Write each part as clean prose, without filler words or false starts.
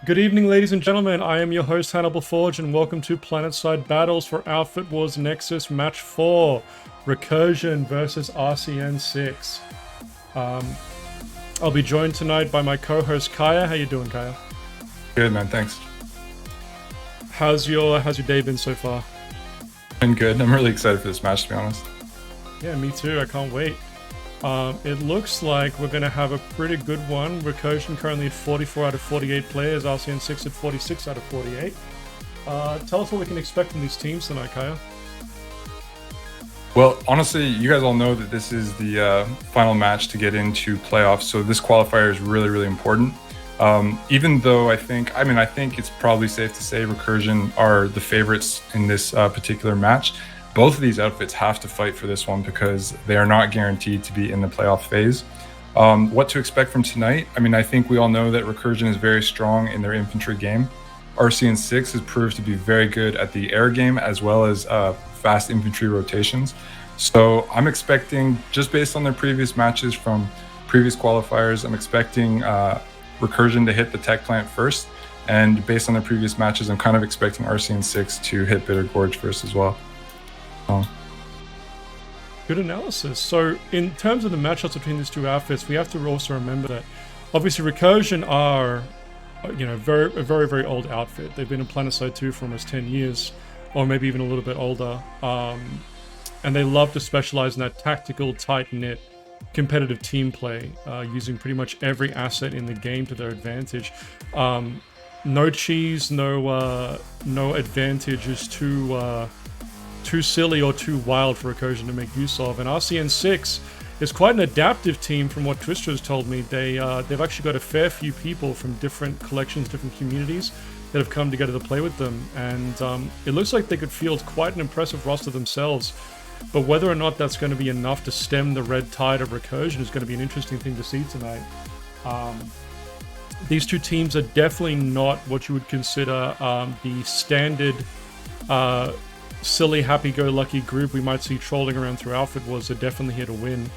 Good evening, ladies and gentlemen. I am your host, HannibalForge, and welcome to Planetside Battles for Outfit Wars Nexus Match 4, Recursion versus RCN6. I'll be joined tonight by my co-host, Kaya. How you doing, Kaya? Good, man. Thanks. How's your day been so far? Been good. I'm really excited for this match, to be honest. Yeah, me too. I can't wait. It looks like we're going to have a pretty good one. Recursion currently at 44 out of 48 players, RCN6 at 46 out of 48. Tell us what we can expect from these teams tonight, Kaya. Well, honestly, you guys all know that this is the final match to get into playoffs, so this qualifier is really, really important. Even though I think it's probably safe to say Recursion are the favorites in this particular match. Both of these outfits have to fight for this one because they are not guaranteed to be in the playoff phase. What to expect from tonight? I think we all know that Recursion is very strong in their infantry game. RCN6 has proved to be very good at the air game as well as fast infantry rotations. So I'm expecting, just based on their previous matches from previous qualifiers, I'm expecting Recursion to hit the tech plant first. And based on their previous matches, I'm kind of expecting RCN6 to hit Bitter Gorge first as well. Good analysis. So, in terms of the matchups between these two outfits, we have to also remember that obviously Recursion are, a very old outfit. They've been in Planetside 2 for almost 10 years, or maybe even a little bit older. And they love to specialize in that tactical, tight-knit, competitive team play, using pretty much every asset in the game to their advantage. No cheese, no advantage is too silly or too wild for Recursion to make use of. And RCN6 is quite an adaptive team from what Twister has told me. They've actually got a fair few people from different collections, different communities that have come together to play with them. And it looks like they could field quite an impressive roster themselves. But whether or not that's going to be enough to stem the red tide of Recursion is going to be an interesting thing to see tonight. These two teams are definitely not what you would consider the standard silly, happy-go-lucky group we might see trolling around through Outfit Wars. Are definitely here to win.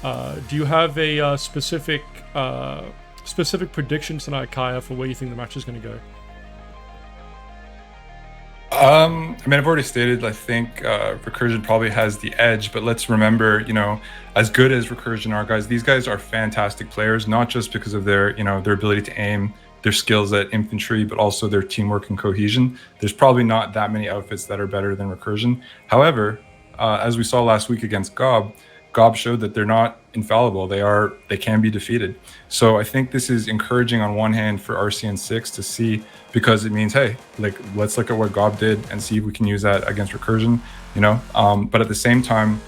Do you have a specific prediction tonight, Kaya, for where you think the match is going to go? I've already stated, I think Recursion probably has the edge, but let's remember, as good as Recursion are, guys, these guys are fantastic players, not just because of their ability to aim, their skills at infantry, but also their teamwork and cohesion. There's probably not that many outfits that are better than Recursion. However, as we saw last week against Gob showed that they're not infallible. They can be defeated. So I think this is encouraging on one hand for RCN6 to see, because it means, hey, let's look at what Gob did and see if we can use that against Recursion, But at the same time,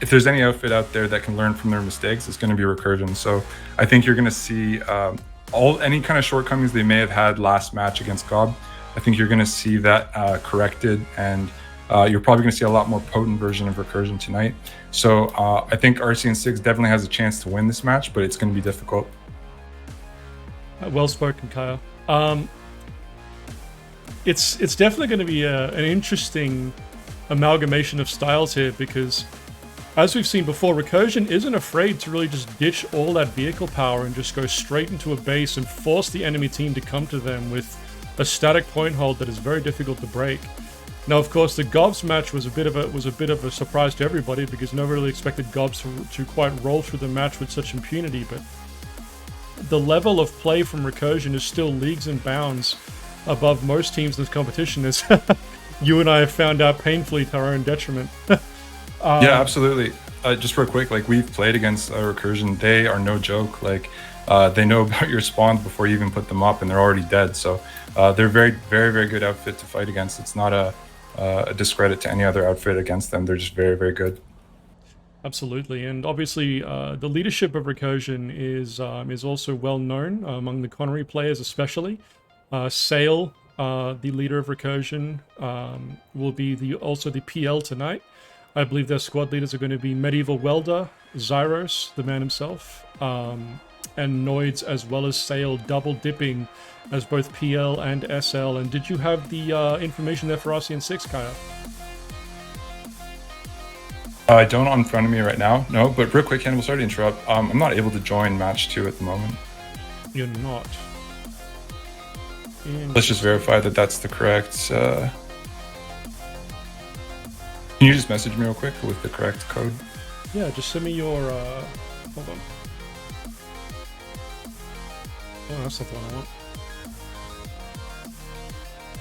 if there's any outfit out there that can learn from their mistakes, it's going to be Recursion. So I think you're going to see any kind of shortcomings they may have had last match against Gob. I think you're going to see that corrected, and you're probably going to see a lot more potent version of Recursion tonight. So I think RCN6 definitely has a chance to win this match, but it's going to be difficult. Well spoken, Kaya. It's definitely going to be an interesting amalgamation of styles here, because as we've seen before, Recursion isn't afraid to really just ditch all that vehicle power and just go straight into a base and force the enemy team to come to them with a static point hold that is very difficult to break. Now, of course, the Gobs match was a bit of a surprise to everybody, because nobody really expected Gobs to quite roll through the match with such impunity. But the level of play from Recursion is still leagues and bounds above most teams in this competition, as you and I have found out painfully to our own detriment. Yeah, absolutely. Just real quick, we've played against Recursion. They are no joke. They know about your spawns before you even put them up, and they're already dead. So they're very, very, very good outfit to fight against. It's not a discredit to any other outfit against them. They're just very, very good. Absolutely, and obviously the leadership of Recursion is also well known among the Connery players, especially. Sale, the leader of Recursion, will be also the PL tonight. I believe their squad leaders are going to be Medieval Welder, Zyros, the man himself, and Noids, as well as Sale, double dipping as both PL and SL. And did you have the information there for RCN6, Kaya? I don't in front of me right now, no, but real quick, Hannibal, sorry to interrupt. I'm not able to join match 2 at the moment. You're not? Let's just verify that that's the correct. Can you just message me real quick with the correct code? Yeah, just send me your. Hold on. Oh, that's not the one I want.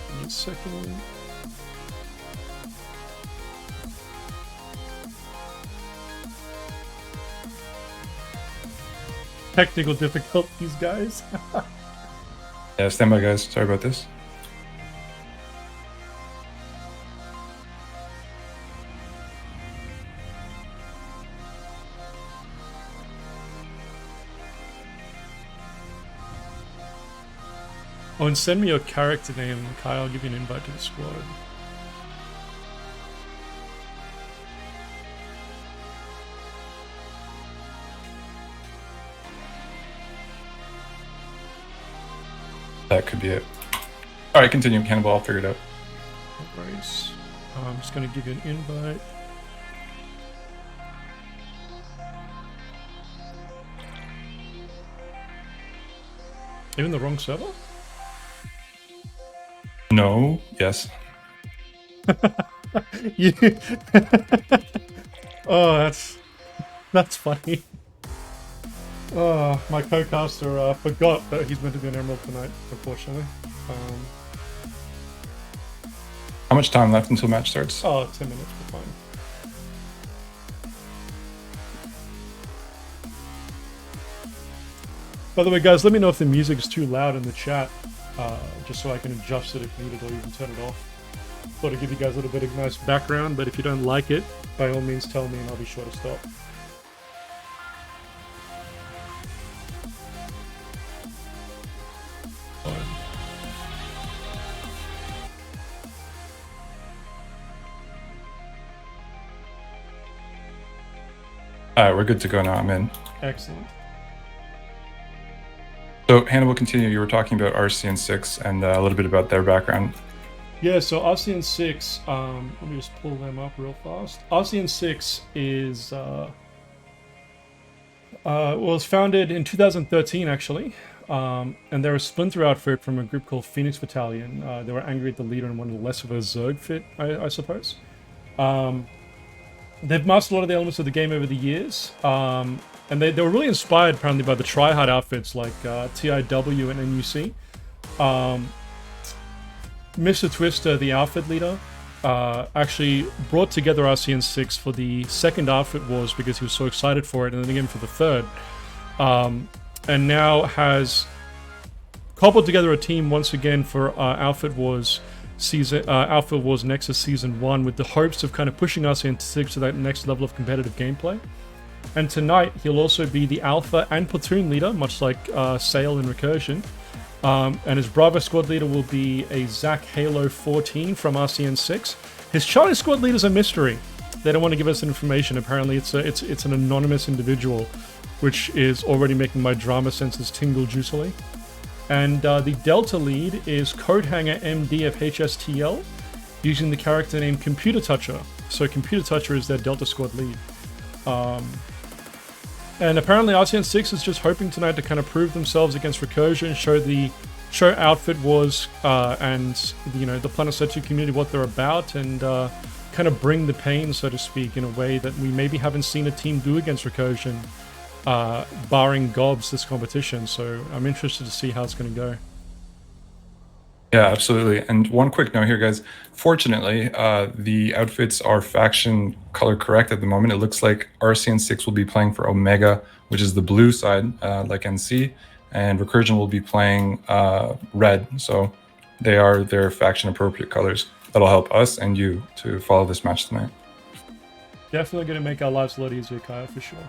Give me a second. Technical difficulties, guys. Yeah, stand by, guys. Sorry about this. Oh, and send me your character name, Kyle. I'll give you an invite to the squad. That could be it. All right, continue, Hannibal. I'll figure it out. No worries. I'm just going to give you an invite. Even the wrong server? No. Yes. You... Oh, that's funny. Oh, my co-caster forgot that he's meant to be an Emerald tonight, unfortunately. How much time left until match starts? Oh, 10 minutes, we're fine. By the way, guys, let me know if the music is too loud in the chat, just so I can adjust it if needed or even turn it off. Thought I'd give you guys a little bit of nice background, but if you don't like it, by all means tell me and I'll be sure to stop. All right, we're good to go now. I'm in. Excellent. So, Hannibal, continue. You were talking about RCN6 and a little bit about their background. Yeah, so RCN6, let me just pull them up real fast. RCN6 is, was founded in 2013, actually. And they're a splinter outfit from a group called Phoenix Battalion. They were angry at the leader and wanted less of a Zerg fit, I suppose. They've mastered a lot of the elements of the game over the years. And they were really inspired, apparently, by the tryhard outfits like TIW and NUC. Mr. Twister, the outfit leader, actually brought together RCN6 for the second Outfit Wars because he was so excited for it, and then again for the third. And now has cobbled together a team once again for Outfit Wars Nexus Season 1 with the hopes of kind of pushing RCN6 to that next level of competitive gameplay. And tonight, he'll also be the Alpha and Platoon leader, much like Sail in Recursion. And his Bravo squad leader will be a Zach Halo 14 from RCN6. His Charlie squad leader is a mystery. They don't want to give us information. Apparently, it's an anonymous individual, which is already making my drama senses tingle juicily. And the Delta lead is Codehanger MD of HSTL, using the character name Computer Toucher. So Computer Toucher is their Delta squad lead. And apparently RCN6 is just hoping tonight to kind of prove themselves against Recursion, show Outfit Wars and the Planet 2 community what they're about, and kind of bring the pain, so to speak, in a way that we maybe haven't seen a team do against Recursion, barring Gobs this competition. So I'm interested to see how it's going to go. Yeah, absolutely. And one quick note here, guys. Fortunately, the outfits are faction color correct at the moment. It looks like RCN6 will be playing for Omega, which is the blue side, like NC, and Recursion will be playing red. So they are their faction appropriate colors. That'll help us and you to follow this match tonight. Definitely going to make our lives a lot easier, Kyle, for sure.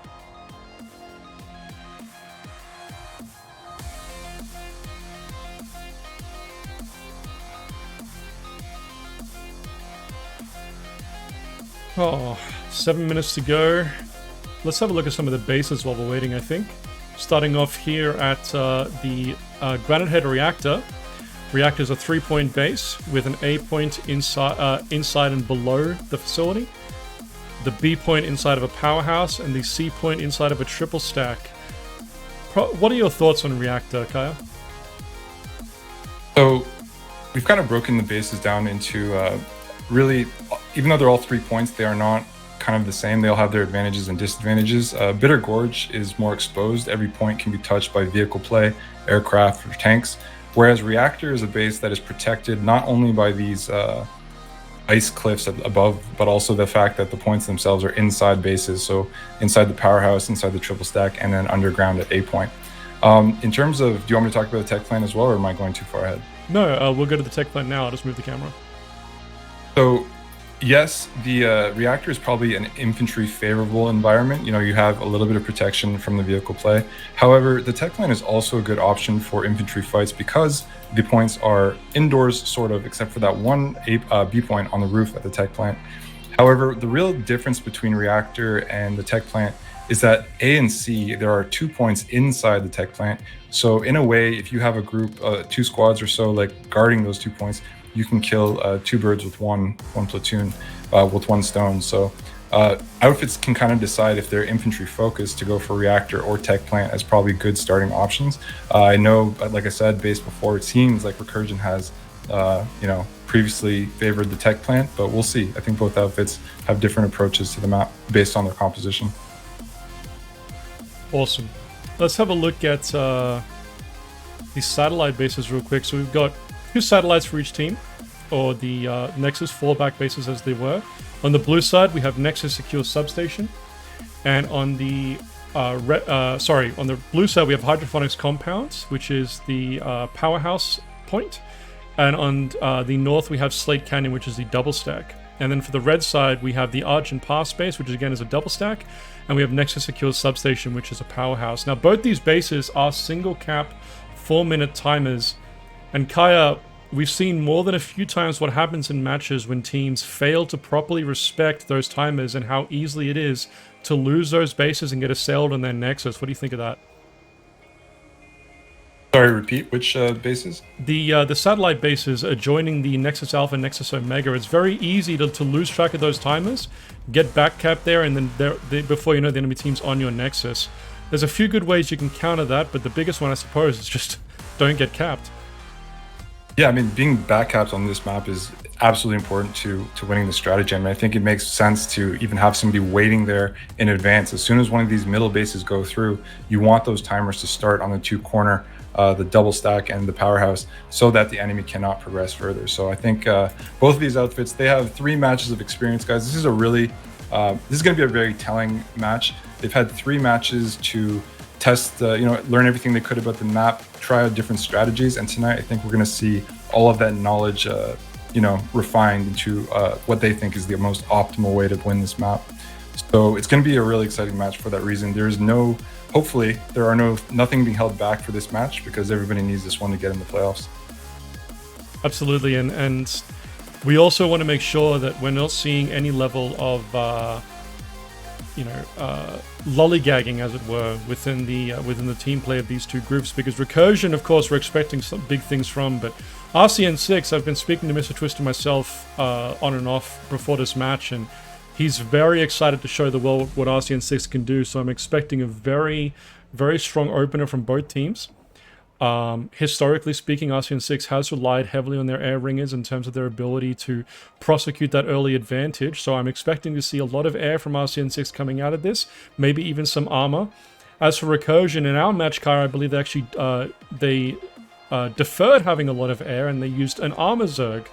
Oh, 7 minutes to go. Let's have a look at some of the bases while we're waiting, I think. Starting off here at the Granite Head Reactor. Reactor is a 3-point base with an A point inside and below the facility, the B point inside of a powerhouse, and the C point inside of a triple stack. What are your thoughts on Reactor, Kyle? So we've kind of broken the bases down into really, even though they're all 3 points, they are not kind of the same. They all have their advantages and disadvantages. Bitter Gorge is more exposed. Every point can be touched by vehicle play, aircraft, or tanks. Whereas Reactor is a base that is protected not only by these ice cliffs above, but also the fact that the points themselves are inside bases. So inside the powerhouse, inside the triple stack, and then underground at A point. In terms of, do you want me to talk about the tech plan as well, or am I going too far ahead? No, we'll go to the tech plan now. I'll just move the camera. So yes, the reactor is probably an infantry favorable environment. You have a little bit of protection from the vehicle play. However, the tech plan is also a good option for infantry fights because the points are indoors, sort of, except for that one B point on the roof at the tech plant. However, the real difference between reactor and the tech plant is that A and C, there are 2 points inside the tech plant. So in a way, if you have a group, 2 squads or so, like guarding those 2 points, you can kill 2 birds with one platoon with 1 stone. So outfits can kind of decide if they're infantry focused to go for reactor or tech plant as probably good starting options. I know, like I said, based before, it seems like Recursion has, previously favored the tech plant, but we'll see. I think both outfits have different approaches to the map based on their composition. Awesome. Let's have a look at these satellite bases real quick. So we've got 2 satellites for each team, or the Nexus fallback bases as they were. On the blue side, we have Nexus Secure Substation, and on the on the blue side, we have Hydrophonics Compounds, which is the powerhouse point, and on the north, we have Slate Canyon, which is the double stack. And then for the red side, we have the Argent Pass base, which again is a double stack, and we have Nexus Secure Substation, which is a powerhouse. Now, both these bases are single cap 4-minute timers, and Kaya, we've seen more than a few times what happens in matches when teams fail to properly respect those timers and how easily it is to lose those bases and get assailed on their Nexus. What do you think of that? Sorry, repeat, which bases? The satellite bases adjoining the Nexus Alpha and Nexus Omega. It's very easy to lose track of those timers, get back capped there, and then before you know, the enemy team's on your Nexus. There's a few good ways you can counter that, but the biggest one, I suppose, is just don't get capped. Yeah, I mean, being back capped on this map is absolutely important to winning the strategy. I mean, I think it makes sense to even have somebody waiting there in advance. As soon as one of these middle bases go through, you want those timers to start on the 2 corner, the double stack and the powerhouse, so that the enemy cannot progress further. So I think both of these outfits, they have 3 matches of experience, guys. This is this is going to be a very telling match. They've had 3 matches to test, learn everything they could about the map, try out different strategies, and tonight I think we're going to see all of that knowledge, refined into what they think is the most optimal way to win this map. So it's going to be a really exciting match for that reason. Hopefully, nothing being held back for this match, because everybody needs this one to get in the playoffs. Absolutely, and we also want to make sure that we're not seeing any level of, lollygagging, as it were, within the team play of these 2 groups. Because Recursion, of course, we're expecting some big things from, but RCN6, I've been speaking to Mr. Twister myself on and off before this match, and he's very excited to show the world what RCN6 can do. So I'm expecting a very, very strong opener from both teams. Historically speaking, RCN6 has relied heavily on their air ringers in terms of their ability to prosecute that early advantage. So I'm expecting to see a lot of air from RCN6 coming out of this, maybe even some armor. As for Recursion, in our match car, I believe they actually deferred having a lot of air, and they used an armor Zerg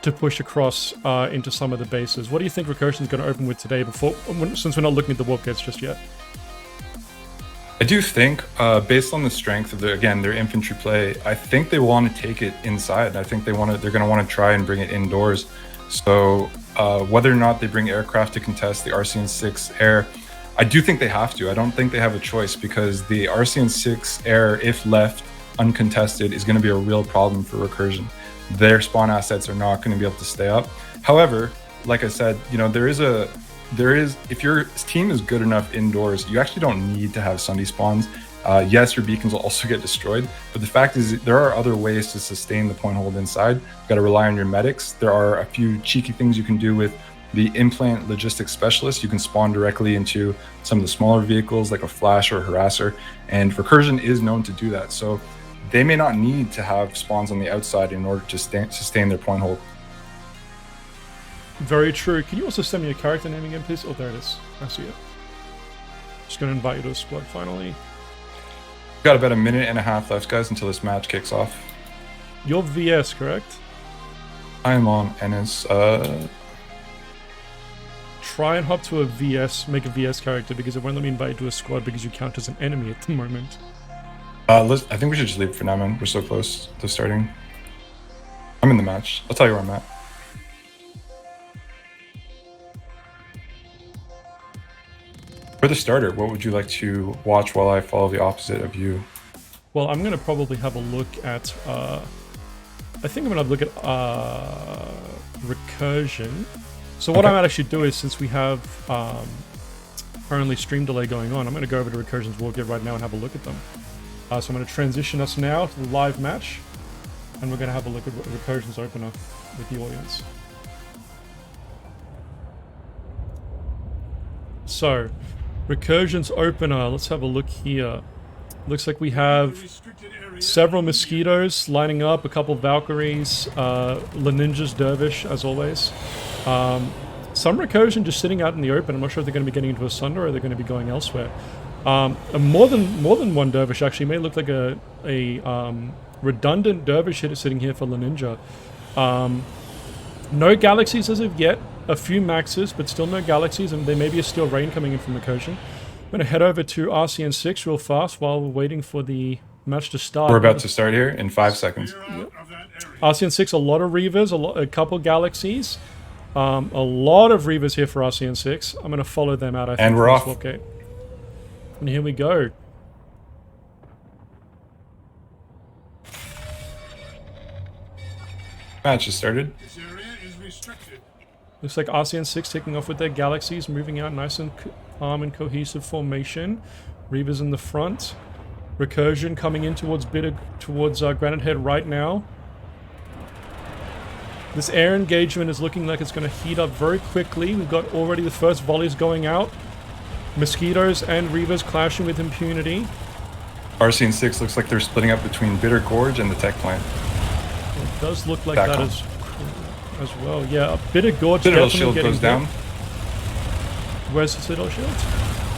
to push across into some of the bases. What do you think Recursion is going to open with today, since we're not looking at the warp gates just yet? I do think, based on the strength of their infantry play, I think they want to take it inside. I think they're going to want to try and bring it indoors. So whether or not they bring aircraft to contest the RCN6 air, I do think they have to. I don't think they have a choice, because the RCN6 air, if left uncontested, is going to be a real problem for Recursion. Their spawn assets are not going to be able to stay up. However, like I said, if your team is good enough indoors, you actually don't need to have Sunday spawns. Yes, your beacons will also get destroyed, but the fact is there are other ways to sustain the point hold inside. You've got to rely on your medics. There are a few cheeky things you can do with the implant logistics specialist. You can spawn directly into some of the smaller vehicles like a flash or a harasser, and Recursion is known to do that. So they may not need to have spawns on the outside in order to sustain their point hold. Very true. Can you also send me your character name again, please? Oh, there it is. I see it. Just going to invite you to a squad finally. Got about a minute and a half left, guys, until this match kicks off. You're VS, correct? I am on NS. Try and hop to a VS, make a VS character, because it won't let me invite you to a squad because you count as an enemy at the moment. I think we should just leave it for now, man. We're so close to starting. I'm in the match. I'll tell you where I'm at. For the starter, what would you like to watch while I follow the opposite of you? Well, I'm going to probably have a look at... I think I'm going to look at recursion. So what I might actually do is, since we have currently stream delay going on, I'm going to go over to Recursion's Wargear right now and have a look at them. So I'm going to transition us now to the live match, and we're going to have a look at Recursion's opener with the audience. So, Recursion's opener, let's have a look here. Looks like we have several mosquitoes lining up, a couple Valkyries, Leninja's Dervish, as always. Some Recursion just sitting out in the open. I'm not sure if they're going to be getting into a Sunder or they're going to be going elsewhere. More than one Dervish actually. May look like a redundant Dervish hitter sitting here for Leninja. No Galaxies as of yet. A few Maxes, but still no Galaxies, and there may be a Steel Rain coming in from Recursion. I'm going to head over to RCN6 real fast while we're waiting for the match to start. We're about to start here in 5 seconds. Yep. RCN6, a lot of Reavers, a couple Galaxies. A lot of Reavers here for RCN6. I'm going to follow them out, I think. And we're off. Okay. And here we go. Match has started. This area is restricted. Looks like RCN6 taking off with their Galaxies, moving out nice and calm and cohesive formation. Reavers in the front. Recursion coming in towards Granite Head right now. This air engagement is looking like it's going to heat up very quickly. We've got already the first volleys going out. Mosquitoes and Reavers clashing with impunity. RCN6 looks like they're splitting up between Bitter Gorge and the tech plant. It does look like Back that on. as well. Yeah, a Bitter Gorge Citadel definitely shield getting goes down hit. Where's the Citadel shield?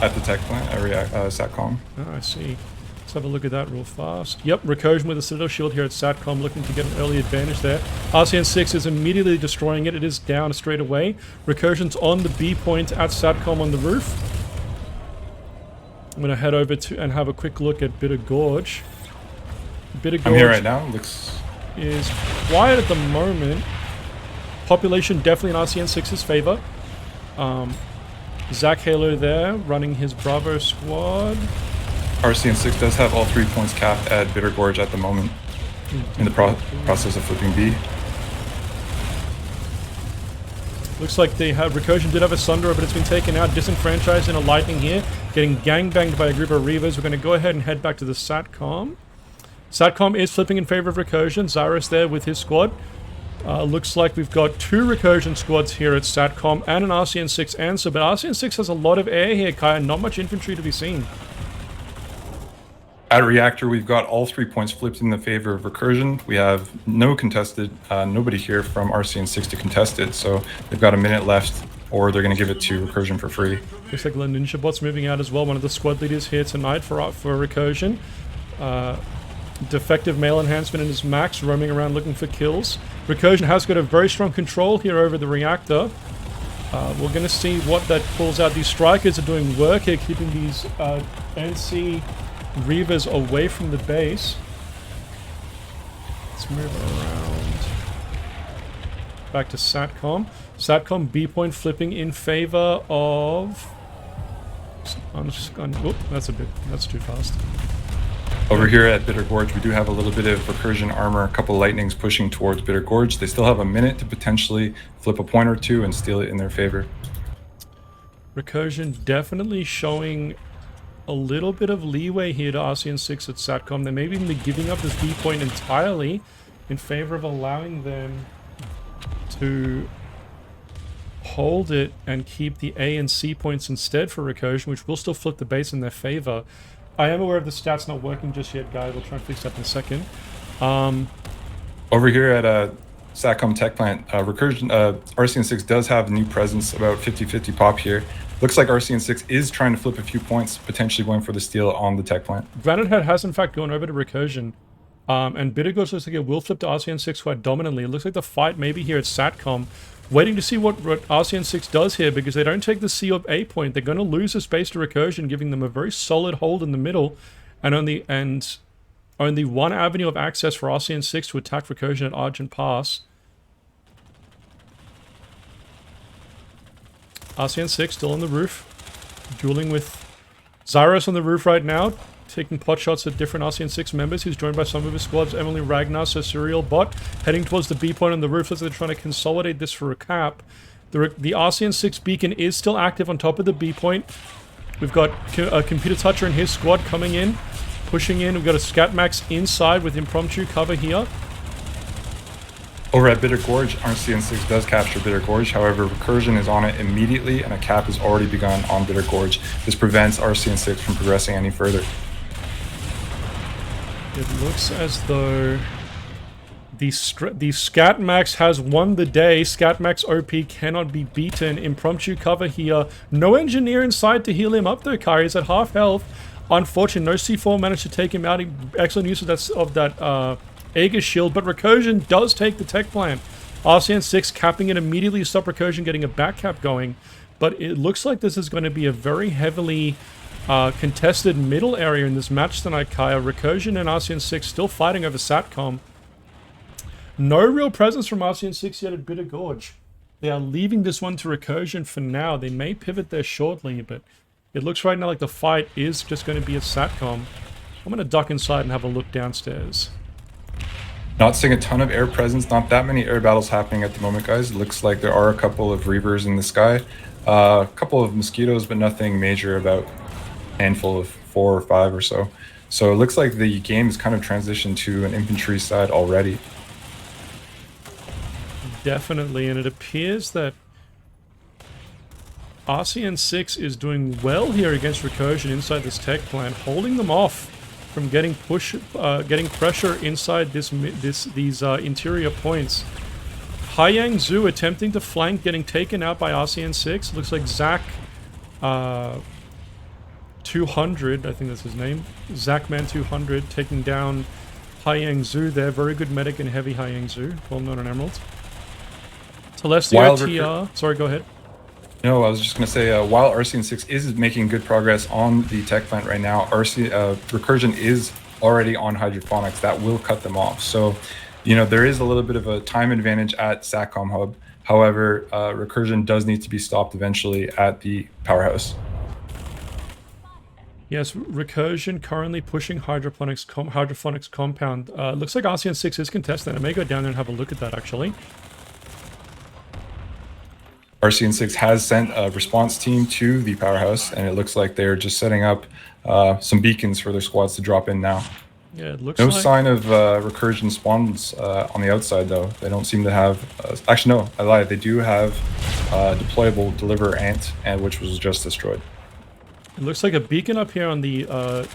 at the tech plant, SATCOM. Oh, I see. Let's have a look at that real fast. Yep, Recursion with a Citadel shield here at SATCOM, looking to get an early advantage there. RCN6 is immediately destroying it. It is down straight away. Recursion's on the B point at SATCOM on the roof. I'm going to head over to and have a quick look at Bitter Gorge. Bitter Gorge I'm here right now. Looks is quiet at the moment. Population definitely in RCN6's favor. Zach Halo there, running his Bravo squad. RCN6 does have all 3 points capped at Bitter Gorge at the moment in the process of flipping B. Looks like they have Recursion did have a Sunderer, but it's been taken out. Disenfranchised in a Lightning here, getting gangbanged by a group of Reavers. We're going to go ahead and head back to the SATCOM. SATCOM is flipping in favor of Recursion. Zyrus there with his squad. Looks like we've got 2 Recursion squads here at SATCOM and an RCN6 answer, but RCN6 has a lot of air here, Kai, and not much infantry to be seen. At Reactor, we've got all 3 points flipped in the favor of Recursion. We have no contested, nobody here from RCN6 to contest it, so they've got a minute left, or they're going to give it to Recursion for free. Looks like Ninja Bot's moving out as well, one of the squad leaders here tonight for Recursion. Defective male enhancement in his max, roaming around looking for kills. Recursion has got a very strong control here over the reactor. We're going to see what that pulls out. These strikers are doing work here, keeping these NC Reavers away from the base. Let's move around. Back to SATCOM. SATCOM B point flipping in favor of... Whoop, that's too fast. Over here at Bitter Gorge, we do have a little bit of Recursion armor, a couple lightnings pushing towards Bitter Gorge. They still have a minute to potentially flip a point or two and steal it in their favor. Recursion definitely showing a little bit of leeway here to RCN6 at SATCOM. They may even be giving up this B point entirely in favor of allowing them to hold it and keep the A and C points instead for Recursion, which will still flip the base in their favor. I am aware of the stats not working just yet, guys. We'll try and fix that in a second. Over here at Satcom Tech Plant, Recursion, RCN6 does have a new presence, about 50-50 pop here. Looks like RCN6 is trying to flip a few points, potentially going for the steal on the Tech Plant. Granite Head has in fact gone over to Recursion. And Bittergorge looks like it will flip to RCN6 quite dominantly. It looks like the fight maybe here at Satcom. Waiting to see what RCN6 does here, because they don't take the C of A point. They're going to lose the space to Recursion, giving them a very solid hold in the middle. And only one avenue of access for RCN6 to attack Recursion at Argent Pass. RCN6 still on the roof, dueling with Zyros on the roof right now, taking pot shots at different RCN6 members. He's joined by some of his squads, Emily Ragnar, so Serial Bot, heading towards the B point on the roof as they're trying to consolidate this for a cap. The RCN6 beacon is still active on top of the B point. We've got a Computer Toucher and his squad coming in, pushing in. We've got a Scatmax inside with impromptu cover here. Over at Bitter Gorge, RCN6 does capture Bitter Gorge. However, Recursion is on it immediately, and a cap has already begun on Bitter Gorge. This prevents RCN6 from progressing any further. It looks as though the Scatmax has won the day. Scatmax OP cannot be beaten. Impromptu cover here. No engineer inside to heal him up though, Kai. He's at half health. Unfortunate, no C4 managed to take him out. Excellent use of that Aegis shield, but Recursion does take the Tech Plant. RCN6 capping it immediately to stop Recursion getting a back cap going, but it looks like this is going to be a very heavily contested middle area in this match tonight, Kaya. Recursion and RCN6 still fighting over Satcom. No real presence from RCN6 yet at Bitter Gorge. They are leaving this one to Recursion for now. They may pivot there shortly, but it looks right now like the fight is just going to be at Satcom. I'm going to duck inside and have a look downstairs. Not seeing a ton of air presence, not that many air battles happening at the moment, guys. It looks like there are a couple of Reavers in the sky, a couple of Mosquitoes, but nothing major, about a handful of 4 or 5 or so. So it looks like the game has kind of transitioned to an infantry side already. Definitely, and it appears that RCN6 is doing well here against Recursion inside this Tech Plant, holding them off from getting pressure inside these interior points. Haiyang Zhu attempting to flank, getting taken out by RCN6. Looks like Zach 200, I think that's his name. Zachman 200 taking down Haiyang Zhu there. Very good medic and heavy Haiyang Zhu, well known on Emerald. Celestia TR. Sorry, go ahead. No, I was just going to say, while RCN6 is making good progress on the Tech Plant right now, Recursion is already on Hydroponics. That will cut them off. So, you know, there is a little bit of a time advantage at Satcom Hub. However, Recursion does need to be stopped eventually at the powerhouse. Yes, Recursion currently pushing Hydroponics compound. Looks like RCN6 is contesting. I may go down there and have a look at that, actually. RCN6 has sent a response team to the powerhouse, and it looks like they're just setting up some beacons for their squads to drop in now. Yeah, it looks no like... sign of Recursion spawns on the outside, though. They don't seem to have... actually, no, I lied. They do have deployable Deliver Ant, which was just destroyed. It looks like a beacon up here on the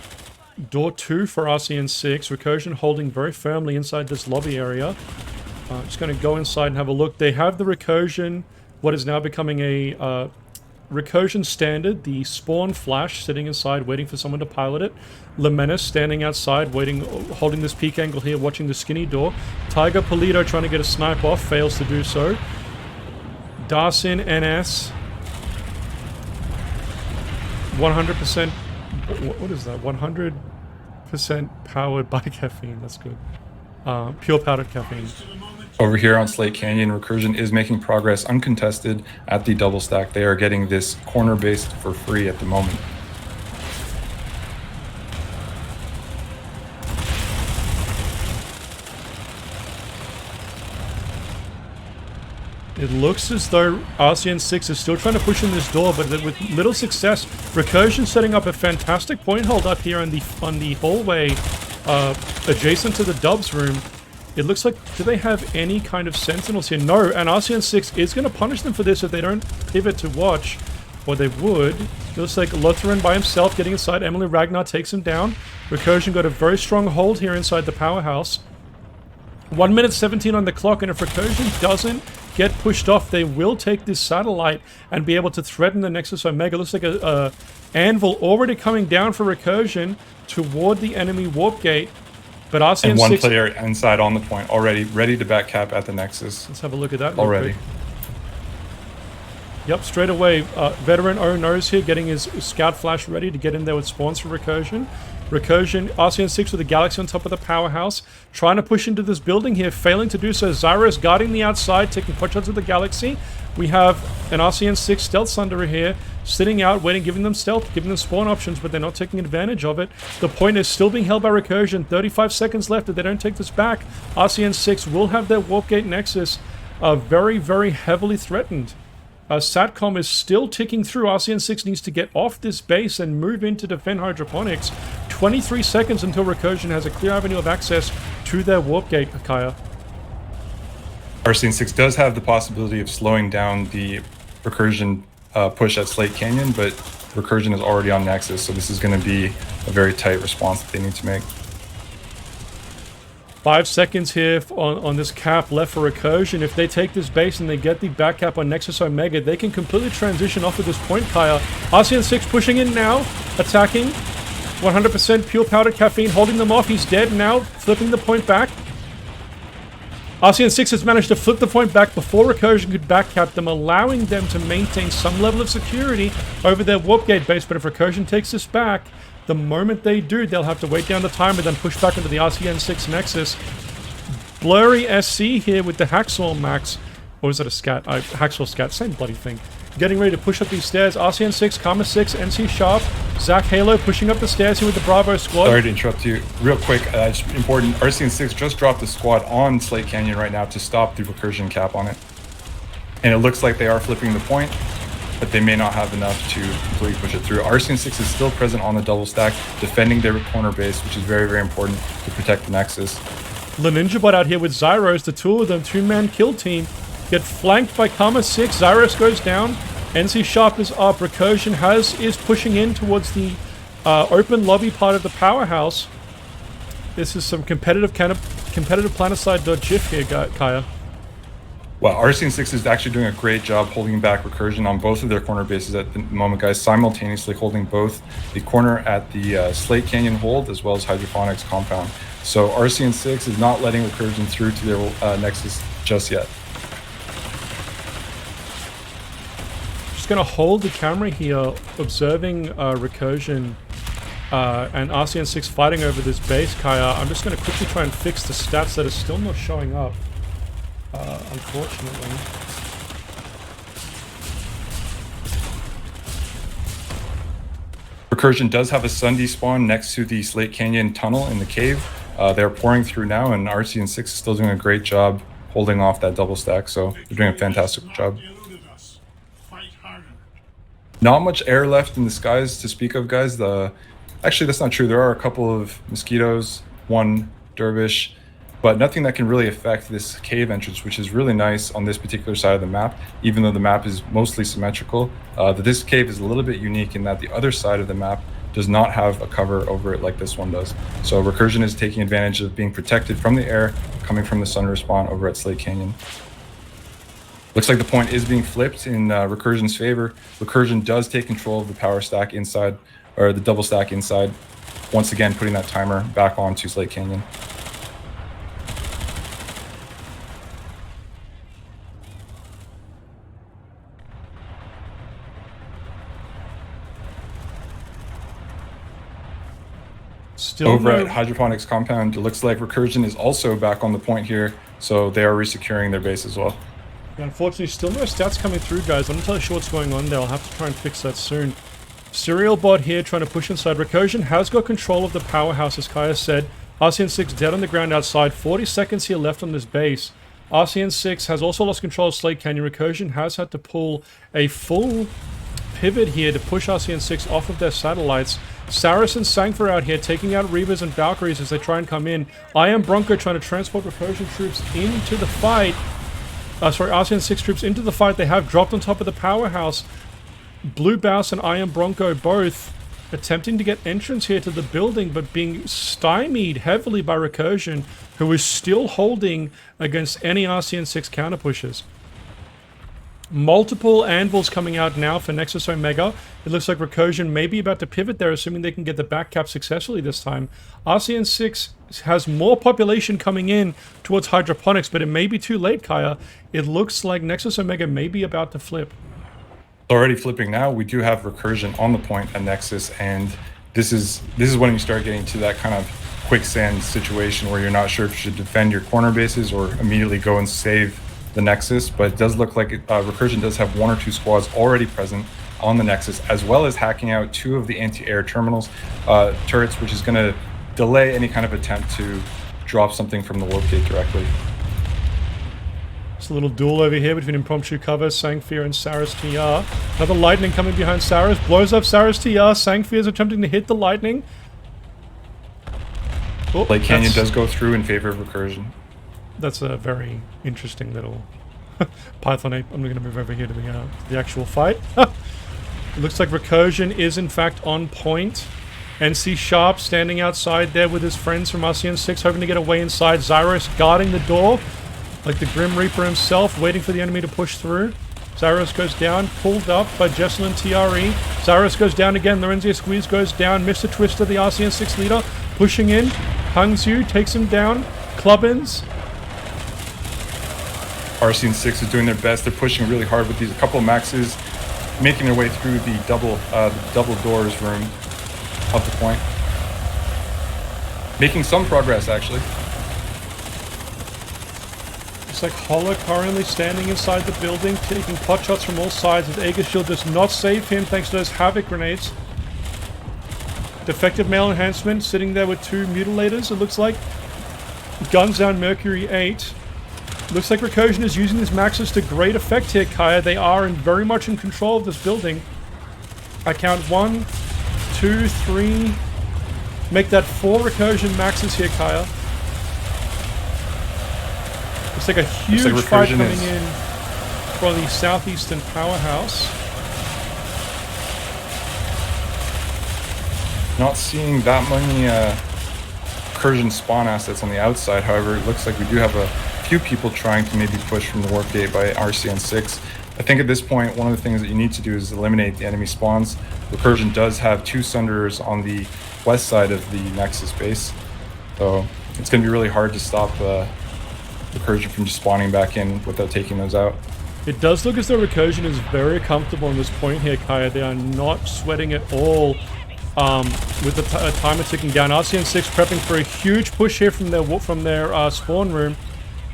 door 2 for RCN6. Recursion holding very firmly inside this lobby area. Just going to go inside and have a look. They have the Recursion... what is now becoming a Recursion standard, the Spawn Flash sitting inside waiting for someone to pilot it. Lemenis standing outside waiting, holding this peek angle here, watching the skinny door. Tiger Polito trying to get a snipe off, fails to do so. Darsin NS 100%, what is that? 100% powered by caffeine, that's good. Pure powdered caffeine. Over here on Slate Canyon, Recursion is making progress uncontested at the double stack. They are getting this corner based for free at the moment. It looks as though RCN6 is still trying to push in this door, but with little success. Recursion setting up a fantastic point hold up here on the hallway adjacent to the Dubs room. It looks like, do they have any kind of sentinels here? No, and RCN6 is going to punish them for this if they don't pivot to watch, or they would. It looks like Lutheran by himself getting inside. Emily Ragnar takes him down. Recursion got a very strong hold here inside the powerhouse. 1 minute 17 on the clock, and if Recursion doesn't get pushed off, they will take this satellite and be able to threaten the Nexus Omega. Looks like a anvil already coming down for Recursion toward the enemy warp gate. But RCN6... And one player inside on the point already, ready to back cap at the Nexus. Let's have a look at that already. Yep, straight away, veteran O knows here, getting his scout flash ready to get in there with spawns for Recursion. Recursion, RCN6 with the Galaxy on top of the powerhouse, trying to push into this building here, failing to do so. Zyros guarding the outside, taking pot shots at the Galaxy. We have an RCN6 Stealth Sunderer here, sitting out, waiting, giving them stealth, giving them spawn options, but they're not taking advantage of it. The point is still being held by Recursion. 35 seconds left. If they don't take this back, RCN6 will have their Warp Gate Nexus very, very heavily threatened. Satcom is still ticking through. RCN6 needs to get off this base and move in to defend Hydroponics. 23 seconds until Recursion has a clear avenue of access to their warp gate, Kaya. RCN6 does have the possibility of slowing down the Recursion push at Slate Canyon, but Recursion is already on Nexus, so this is going to be a very tight response that they need to make. 5 seconds here on this cap left for Recursion. If they take this base and they get the back cap on Nexus Omega, they can completely transition off at this point, Kaya. RCN6 pushing in now, attacking. 100% pure powdered caffeine, holding them off. He's dead now, flipping the point back. RCN6 has managed to flip the point back before Recursion could back cap them, allowing them to maintain some level of security over their warp gate base. But if Recursion takes this back, the moment they do, they'll have to wait down the timer, then push back into the RCN6 Nexus. Blurry SC here with the Hacksaw Max. Or is it a Scat? Hacksaw Scat, same bloody thing. Getting ready to push up these stairs. RCN6, Karma 6, NC Sharp, Zach Halo pushing up the stairs here with the Bravo squad. Sorry to interrupt you. Real quick, it's important. RCN6 just dropped the squad on Slate Canyon right now to stop the Recursion cap on it. And it looks like they are flipping the point, but they may not have enough to completely push it through. RCN6 is still present on the double stack, defending their corner base, which is very, very important to protect the Nexus. The Ninja Bot out here with Zyros, the two of them, two-man kill team, get flanked by Karma 6. Zyros goes down. NC Sharp is up. Recursion is pushing in towards the open lobby part of the powerhouse. This is some competitive planetside.gif here, Kaya. Well, RCN6 is actually doing a great job holding back Recursion on both of their corner bases at the moment, guys, simultaneously holding both the corner at the Slate Canyon hold as well as Hydroponics compound. So RCN6 is not letting Recursion through to their Nexus just yet. Just going to hold the camera here, observing Recursion and RCN6 fighting over this base, Kaya. I'm just going to quickly try and fix the stats that are still not showing up. Unfortunately. Recursion does have a sun despawn next to the Slate Canyon tunnel in the cave. They're pouring through now, and RCN6 is still doing a great job holding off that double stack, so they're doing a fantastic job. Not much air left in the skies to speak of, guys. Actually, that's not true. There are a couple of mosquitoes, one dervish, but nothing that can really affect this cave entrance, which is really nice on this particular side of the map, even though the map is mostly symmetrical. This cave is a little bit unique in that the other side of the map does not have a cover over it like this one does. So Recursion is taking advantage of being protected from the air coming from the sun respawn over at Slate Canyon. Looks like the point is being flipped in Recursion's favor. Recursion does take control of the power stack inside, or the double stack inside, once again putting that timer back on to Slate Canyon. Over at Hydroponics compound, it looks like Recursion is also back on the point here, so they are resecuring their base as well. Unfortunately, still no stats coming through, guys. I'm not entirely sure what's going on there. I'll have to try and fix that soon. Serial Bot here trying to push inside. Recursion has got control of the powerhouse, as Kaya said. RCN6 dead on the ground outside. 40 seconds here left on this base. RCN6 has also lost control of Slate Canyon. Recursion has had to pull a full pivot here to push RCN6 off of their satellites. Saris and Sancfer out here taking out Reavers and Valkyries as they try and come in. I Am Bronco trying to transport Recursion troops into the fight. RCN6 troops into the fight. They have dropped on top of the powerhouse. Blue Bass and Iron Bronco both attempting to get entrance here to the building, but being stymied heavily by Recursion, who is still holding against any RCN6 counter pushes. Multiple anvils coming out now for Nexus Omega. It looks like Recursion may be about to pivot there, assuming they can get the back cap successfully this time. RCN6 has more population coming in towards Hydroponics, but it may be too late, Kaya. It looks like Nexus Omega may be about to flip. Already flipping now. We do have Recursion on the point at Nexus, and this is when you start getting to that kind of quicksand situation where you're not sure if you should defend your corner bases or immediately go and save the Nexus. But it does look like Recursion does have 1 or 2 squads already present on the Nexus, as well as hacking out 2 of the anti-air terminals turrets, which is going to delay any kind of attempt to drop something from the warp gate directly. It's a little duel over here between Impromptu Cover, Sangfear, and Saris TR. Another lightning coming behind Saris. Blows up Saris TR. Sangfear is attempting to hit the lightning. Oh, Lake Canyon does go through in favor of Recursion. That's a very interesting little Python ape. I'm going to move over here to the actual fight. It looks like Recursion is in fact on point. NC Sharp standing outside there with his friends from RCN6, hoping to get away inside. Zyros guarding the door, like the Grim Reaper himself, waiting for the enemy to push through. Zyros goes down, pulled up by Jesselyn TRE. Zyros goes down again. Lorenzia Squeeze goes down. Mr. Twister, the RCN6 leader, pushing in. Hungzu takes him down. Clubbins. RCN6 is doing their best. They're pushing really hard with these couple of maxes, making their way through the double doors room of the point. Making some progress, actually. Looks like Holler currently standing inside the building, taking pot shots from all sides, as Aegis Shield does not save him thanks to those Havoc grenades. Defective male enhancement sitting there with 2 mutilators, it looks like. Guns down Mercury 8. Looks like Recursion is using these maxes to great effect here, Kaya. They are very much in control of this building. I count 1, 2, 3. Make that 4 Recursion maxes here, Kaya. It's like a huge fight coming in from the southeastern powerhouse. Not seeing that many Recursion spawn assets on the outside. However, it looks like we do have a few people trying to maybe push from the warp gate by RCN6. I think at this point, one of the things that you need to do is eliminate the enemy spawns. Recursion does have 2 Sunderers on the west side of the Nexus base, so it's going to be really hard to stop Recursion from just spawning back in without taking those out. It does look as though Recursion is very comfortable on this point here, Kaya. They are not sweating at all with the timer ticking down. RCN6 prepping for a huge push here from their spawn room.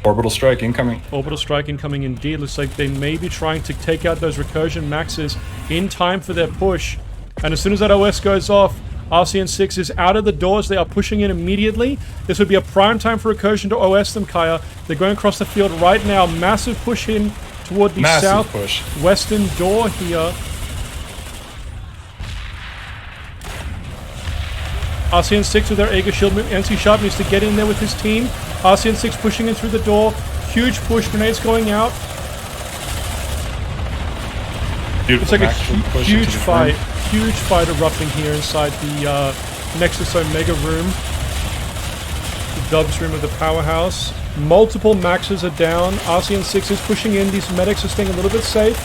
Orbital strike incoming. Orbital strike incoming indeed. Looks like they may be trying to take out those Recursion maxes in time for their push. And as soon as that OS goes off, RCN6 is out of the doors. They are pushing in immediately. This would be a prime time for Recursion to OS them, Kaya. They're going across the field right now. Massive push in toward the southwestern door here. RCN6 with their Aegis Shield move. NC Sharp needs to get in there with his team. RCN6 pushing in through the door. Huge push. Grenades going out. It's like a huge fight. Huge fight erupting here inside the Nexus Omega room. The Dubs room of the powerhouse. Multiple maxes are down. RCN6 is pushing in. These medics are staying a little bit safe.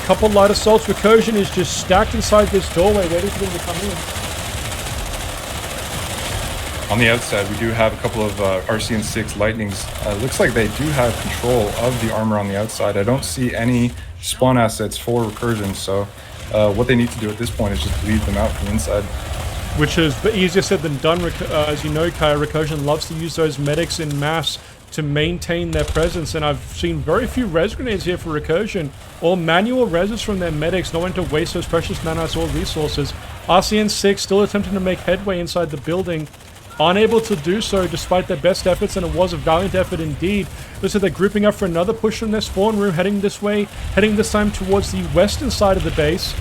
Couple light assaults. Recursion is just stacked inside this doorway waiting for them to come in. On the outside, we do have a couple of RCN6 Lightnings. Looks like they do have control of the armor on the outside. I don't see any spawn assets for Recursion, so what they need to do at this point is just bleed them out from inside. Which is easier said than done. As you know, Kaya, Recursion loves to use those medics in mass to maintain their presence, and I've seen very few res grenades here for Recursion. All manual reses from their medics, not wanting to waste those precious nanites or resources. RCN6 still attempting to make headway inside the building. Unable to do so despite their best efforts, and it was a valiant effort indeed. Looks like they're grouping up for another push from their spawn room, heading this way, heading this time towards the western side of the base.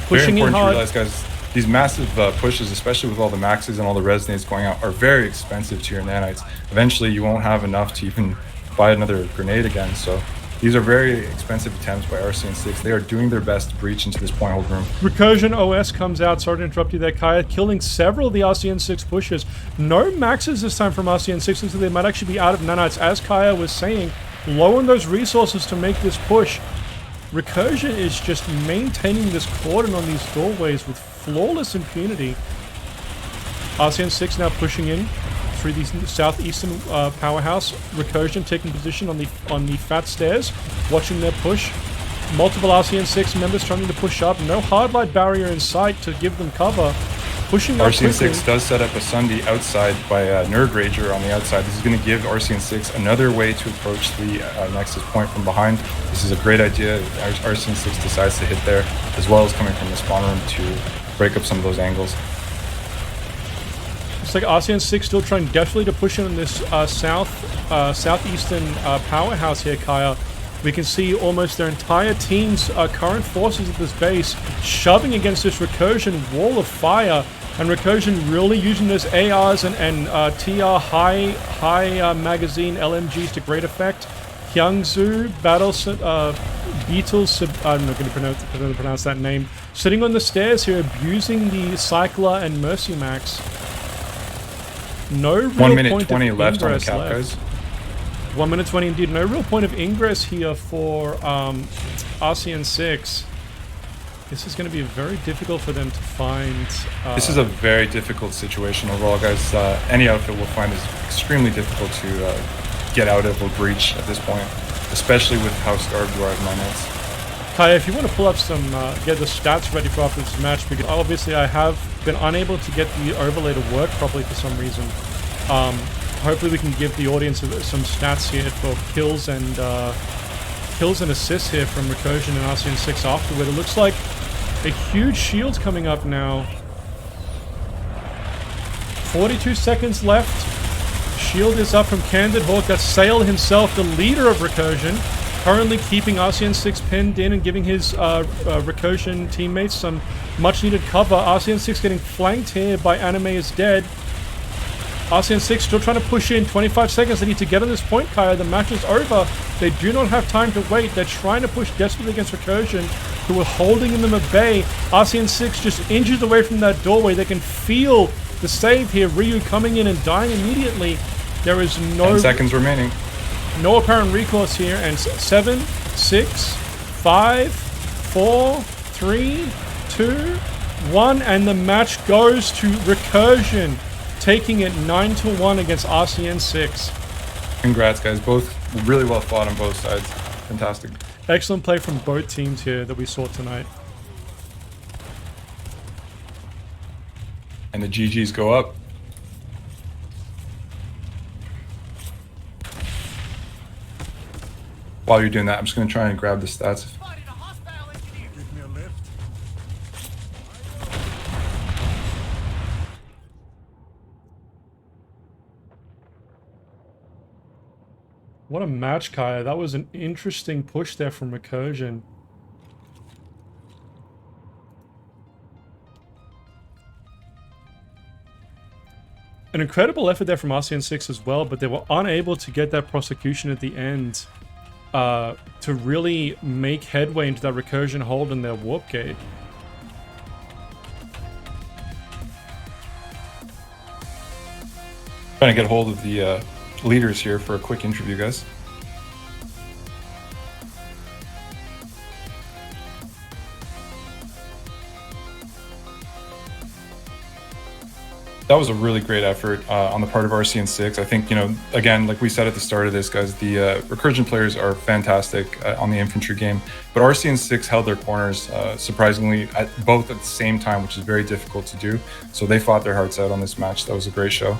Pushing in hard. Very important to realize, guys, these massive pushes, especially with all the maxes and all the resonates going out, are very expensive to your nanites. Eventually, you won't have enough to even buy another grenade again, so These are very expensive attempts by RCN6. They are doing their best to breach into this point hold room. Recursion OS comes out. Sorry to interrupt you there, Kaya. Killing several of the RCN6 pushes. No maxes this time from RCN6, so they might actually be out of nanites. As Kaya was saying, low on those resources to make this push. Recursion is just maintaining this cordon on these doorways with flawless impunity. RCN6 now pushing in through the southeastern powerhouse. Recursion taking position on the fat stairs, watching their push. Multiple RCN6 members trying to push up. No hard light barrier in sight to give them cover. Pushing up RCN6 does set up a Sunday outside by Nerd Rager on the outside. This is going to give RCN6 another way to approach the Nexus point from behind. This is a great idea. RCN6 decides to hit there, as well as coming from the spawn room to break up some of those angles. It's like RCN6 still trying desperately to push in this southeastern powerhouse here, Kaya. We can see almost their entire team's current forces at this base shoving against this Recursion wall of fire, and Recursion really using those ARs and TR high magazine LMGs to great effect. Hyungsu, Beatles, I'm not going to pronounce that name, sitting on the stairs here, abusing the Cycler and Mercy Max. No real 1 minute point 20 of left on the ingress cap, left. guys. 1 minute 20 indeed. No real point of ingress here for RCN6. This is going to be very difficult for them to find. This is a very difficult situation overall, guys. Any outfit will find is extremely difficult to get out of or breach at this point, especially with how starved you are of nanites. Kaya, if you want to pull up some, get the stats ready for after this match, because obviously I have been unable to get the overlay to work properly for some reason. Hopefully we can give the audience some stats here for kills and assists here from Recursion and RCN6 afterward. It looks like a huge shield coming up now. 42 seconds left. Shield is up from Candid Hawk. That's Sale himself, the leader of Recursion, currently keeping RCN6 pinned in and giving his Recursion teammates some much-needed cover. RCN6 getting flanked here by Anime is Dead. RCN6 still trying to push in. 25 seconds. They need to get on this point, Kaya. The match is over. They do not have time to wait. They're trying to push desperately against Recursion, who are holding them at bay. RCN6 just inches away from that doorway. They can feel the save here. Ryu coming in and dying immediately. There is no 10 seconds remaining. No apparent recourse here. And 7, 6, 5, 4, 3, 2, 1. And the match goes to Recursion, taking it 9-1 against RCN6. Congrats, guys. Both really well fought on both sides. Fantastic. Excellent play from both teams here that we saw tonight. And the GGs go up. While you're doing that, I'm just going to try and grab the stats. What a match, Kaya. That was an interesting push there from Recursion. An incredible effort there from RCN6 as well, but they were unable to get that prosecution at the end to really make headway into that Recursion hold in their warp gate. Trying to get a hold of the leaders here for a quick interview, guys. That was a really great effort on the part of RCN6. I think, you know, again, like we said at the start of this, guys, the Recursion players are fantastic on the infantry game, but RCN6 held their corners surprisingly both at the same time, which is very difficult to do. So they fought their hearts out on this match. That was a great show.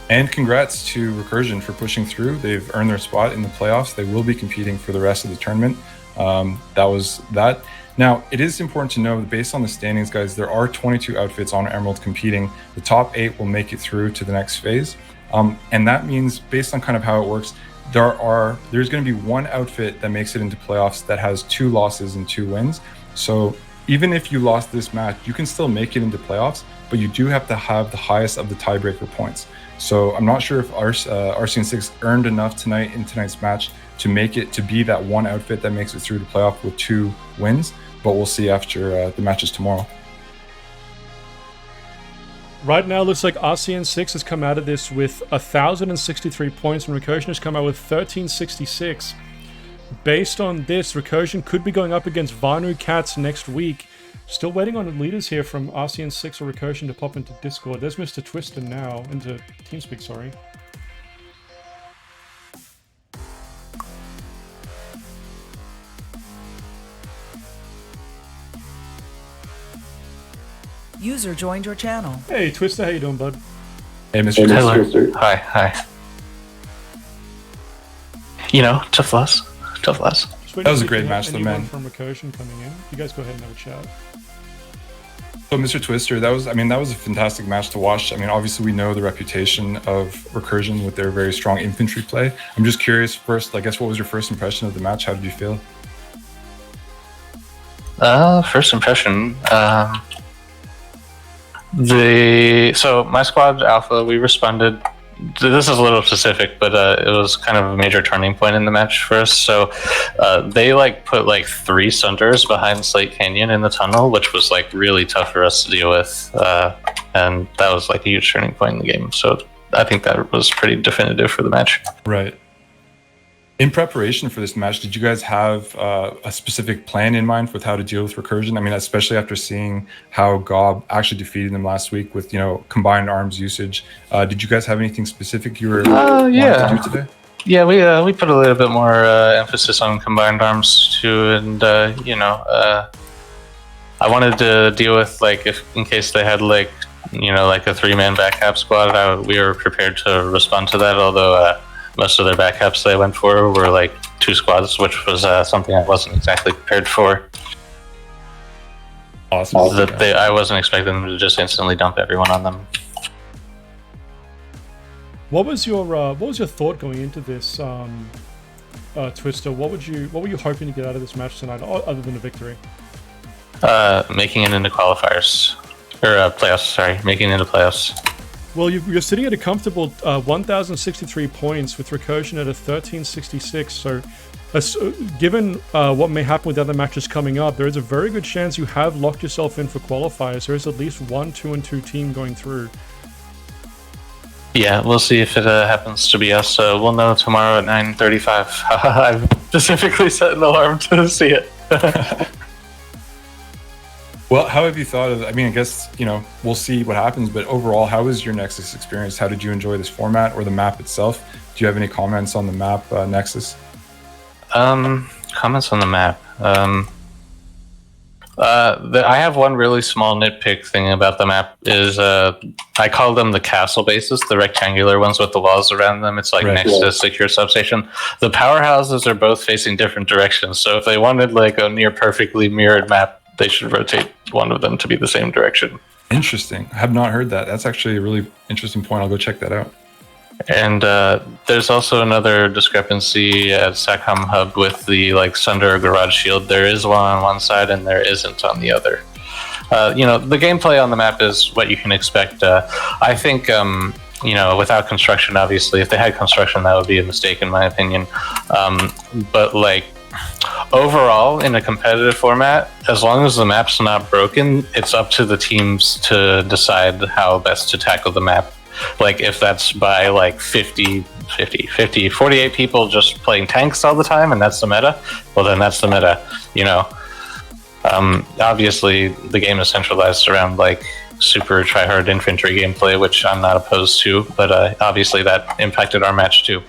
And congrats to Recursion for pushing through. They've earned their spot in the playoffs. They will be competing for the rest of the tournament. That was that. Now, it is important to know that based on the standings, guys, there are 22 outfits on Emerald competing. The top 8 will make it through to the next phase. And that means, based on kind of how it works, there's going to be one outfit that makes it into playoffs that has 2 losses and 2 wins. So even if you lost this match, you can still make it into playoffs, but you do have to have the highest of the tiebreaker points. So I'm not sure if RCN6 earned enough tonight in tonight's match to make it to be that one outfit that makes it through the playoff with 2 wins, but we'll see after the matches tomorrow. Right now, looks like RCN6 has come out of this with 1,063 points, and Recursion has come out with 1,366. Based on this, Recursion could be going up against Vanu Cats next week. Still waiting on the leaders here from RCN6 or Recursion to pop into Discord. There's Mr. Twister now, into TeamSpeak, sorry. User joined your channel. Hey, Twister, how you doing, bud? Hey, Mr. Hello. Hi. You know, tough loss. That was a great match, though, man. From Recursion coming in. You guys go ahead and have a chat. So, Mr. Twister, that was a fantastic match to watch. I mean, obviously, we know the reputation of Recursion with their very strong infantry play. I'm just curious, first, I guess, what was your first impression of the match? How did you feel? First impression. So my squad Alpha, we responded. This is a little specific, but it was kind of a major turning point in the match for us. So they put 3 Sunders behind Slate Canyon in the tunnel, which was really tough for us to deal with, and that was a huge turning point in the game. So I think that was pretty definitive for the match. Right. In preparation for this match, did you guys have a specific plan in mind with how to deal with Recursion? I mean, especially after seeing how Gob actually defeated them last week with, combined arms usage. Did you guys have anything specific you were wanting to do today? Yeah, we put a little bit more emphasis on combined arms too, and I wanted to deal with if in case they had a 3-man backup squad, we were prepared to respond to that. Although most of their backups they went for were 2 squads, which was something I wasn't exactly prepared for. Awesome. I wasn't expecting them to just instantly dump everyone on them. What was your thought going into this, Twister? What were you hoping to get out of this match tonight, other than a victory? Making it into qualifiers or playoffs. Sorry, making it into playoffs. Well, you're sitting at a comfortable 1,063 points with Recursion at a 1,366. So, given what may happen with other matches coming up, there is a very good chance you have locked yourself in for qualifiers. There is at least 1 2-2 team going through. Yeah, we'll see if it happens to be us. We'll know tomorrow at 9:35. I've specifically set an alarm to see it. Well, how have you thought of, I mean, I guess, we'll see what happens, but overall, how was your Nexus experience? How did you enjoy this format or the map itself? Do you have any comments on the map, Nexus? Comments on the map. I have one really small nitpick thing about the map is I call them the castle bases, the rectangular ones with the walls around them. It's next to a secure substation. The powerhouses are both facing different directions, so if they wanted a near perfectly mirrored map, they should rotate one of them to be the same direction. Interesting. I have not heard that. That's actually a really interesting point. I'll go check that out. And there's also another discrepancy at SACOM Hub with the Sunder Garage Shield. There is one on one side and there isn't on the other. The gameplay on the map is what you can expect. I think, without construction, obviously, if they had construction, that would be a mistake in my opinion. But overall, in a competitive format, as long as the map's not broken, it's up to the teams to decide how best to tackle the map. If that's by 50, 48 people just playing tanks all the time, and that's the meta, well, then that's the meta, Obviously, the game is centralized around super try-hard infantry gameplay, which I'm not opposed to, but obviously that impacted our match too.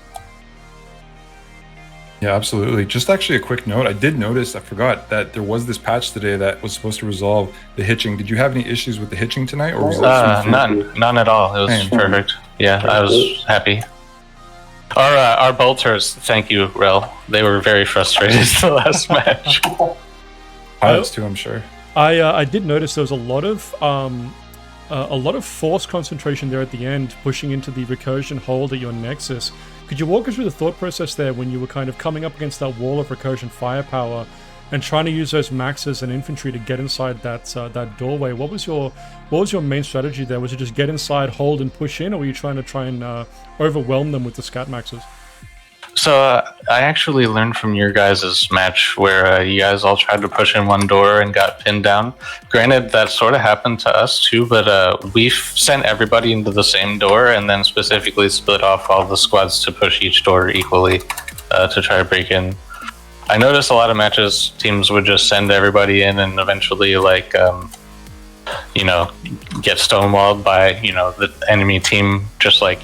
Yeah, absolutely. Just actually a quick note. I did notice, I forgot, that there was this patch today that was supposed to resolve the hitching. Did you have any issues with the hitching tonight? Or was none at all. It was perfect. Yeah, I was happy. Our bolters, thank you, Rel. They were very frustrated the last match. I was too, I'm sure. I did notice there was a lot of force concentration there at the end, pushing into the recursion hold at your Nexus. Could you walk us through the thought process there when you were kind of coming up against that wall of recursion firepower? and trying to use those maxes and infantry to get inside that doorway. What was your main strategy there? Was it just get inside, hold, and push in, or were you trying to overwhelm them with the scat maxes? So I actually learned from your guys' match where you guys all tried to push in one door and got pinned down. Granted, that sort of happened to us too, but we sent everybody into the same door and then specifically split off all the squads to push each door equally to try to break in. I noticed a lot of matches, teams would just send everybody in and eventually, like, get stonewalled by, the enemy team just, like,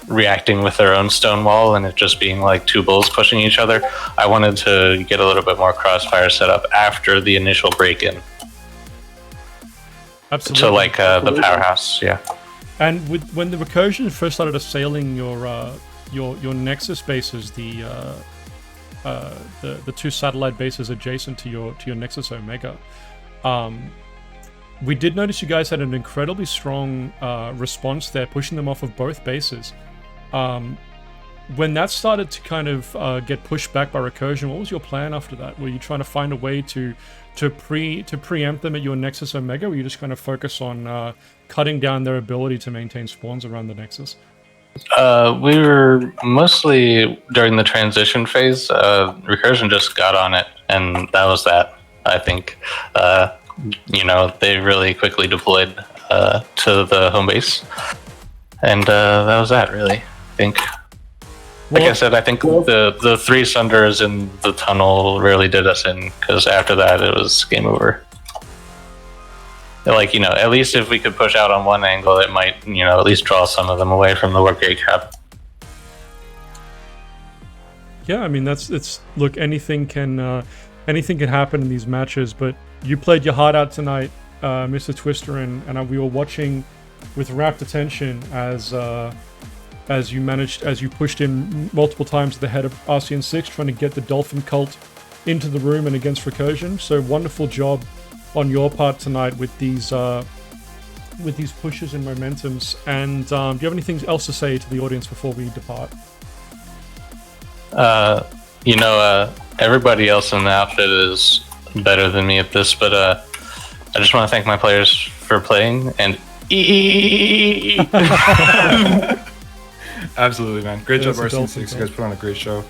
reacting with their own stonewall and it just being like two bulls pushing each other. I wanted to get a little bit more crossfire set up after the initial break-in. Absolutely. So like the powerhouse, yeah. And when the Recursion first started assailing your Nexus bases, the two satellite bases adjacent to your Nexus Omega, we did notice you guys had an incredibly strong response there, pushing them off of both bases. When that started to kind of get pushed back by Recursion, what was your plan after that? Were you trying to find a way to preempt them at your Nexus Omega, or were you just kind of focus on cutting down their ability to maintain spawns around the Nexus? We were mostly during the transition phase. Recursion just got on it, and that was that. I think they really quickly deployed to the home base, and that was that. Really, I think. Like I said, I think the three Sunders in the tunnel really did us in, because after that it was game over. Like, at least if we could push out on one angle, it might, at least draw some of them away from the warp gate cap. Yeah, I mean, look, anything can happen in these matches, but you played your heart out tonight, Mr. Twister, and we were watching with rapt attention as you pushed in multiple times to the head of RCN6, trying to get the Dolphin Cult into the room and against Recursion. So wonderful job on your part tonight with these pushes and momentums. And do you have anything else to say to the audience before we depart? Everybody else in the outfit is better than me at this, but I just want to thank my players for playing and Absolutely, man. Great job, RCN6. You guys put on a great show.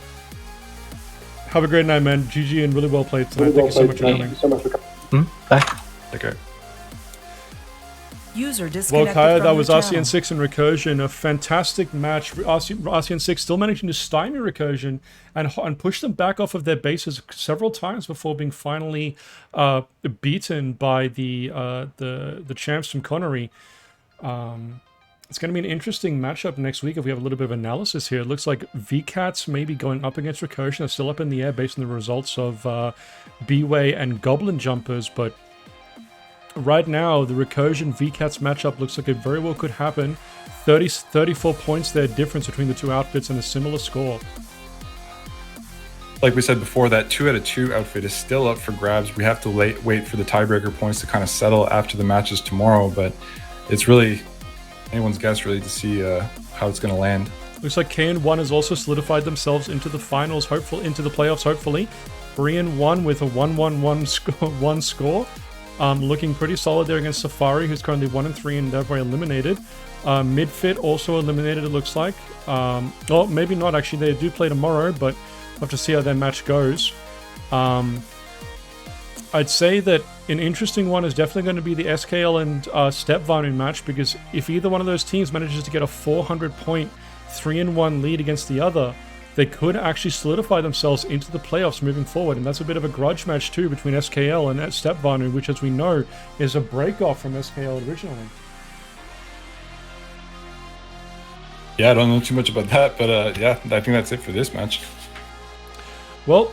Have a great night, man. GG and really well played tonight. Thank you so much for coming. Bye. Take care. User disconnected Kaya, from that your was channel. RCN6 and Recursion. A fantastic match. RCN6 still managing to stymie Recursion and push them back off of their bases several times before being finally beaten by the champs from Connery. It's going to be an interesting matchup next week if we have a little bit of analysis here. It looks like VCats may be going up against Recursion. They're still up in the air based on the results of B-Way and Goblin Jumpers, but right now the Recursion VCats matchup looks like it very well could happen. 34 points there difference between the two outfits and a similar score. Like we said before, that 2 out of 2 outfit is still up for grabs. We have to wait for the tiebreaker points to kind of settle after the matches tomorrow, but it's really anyone's guess really to see how it's going to land. Looks like KN1 has also solidified themselves into the finals, into the playoffs, hopefully. Korean1 with a 1-1-1 score. Looking pretty solid there against Safari, who's currently 1-3 and therefore eliminated. Midfit also eliminated, it looks like. Well, maybe not actually. They do play tomorrow, but we'll have to see how their match goes. I'd say that an interesting one is definitely going to be the SKL and Stepvanu match, because if either one of those teams manages to get a 400-point 3-1 lead against the other, they could actually solidify themselves into the playoffs moving forward. And that's a bit of a grudge match too between SKL and Stepvanu, which, as we know, is a break-off from SKL originally. Yeah, I don't know too much about that, but yeah, I think that's it for this match. Well,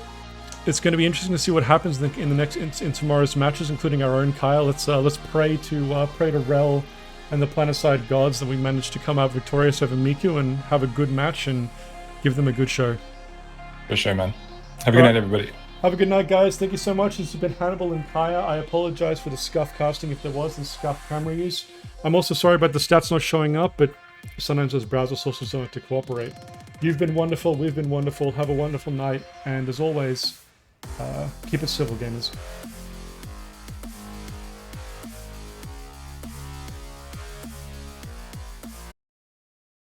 it's going to be interesting to see what happens in tomorrow's matches, including our own Kyle. Let's pray to Rel and the Planetside gods that we managed to come out victorious over Miku and have a good match and give them a good show. For sure, man. Have a good night, everybody. Have a good night, guys. Thank you so much. This has been Hannibal and Kaya. I apologize for the scuff casting if there was the scuff camera use. I'm also sorry about the stats not showing up, but sometimes those browser sources don't have to cooperate. You've been wonderful. We've been wonderful. Have a wonderful night. And as always, Keep it civil, gamers.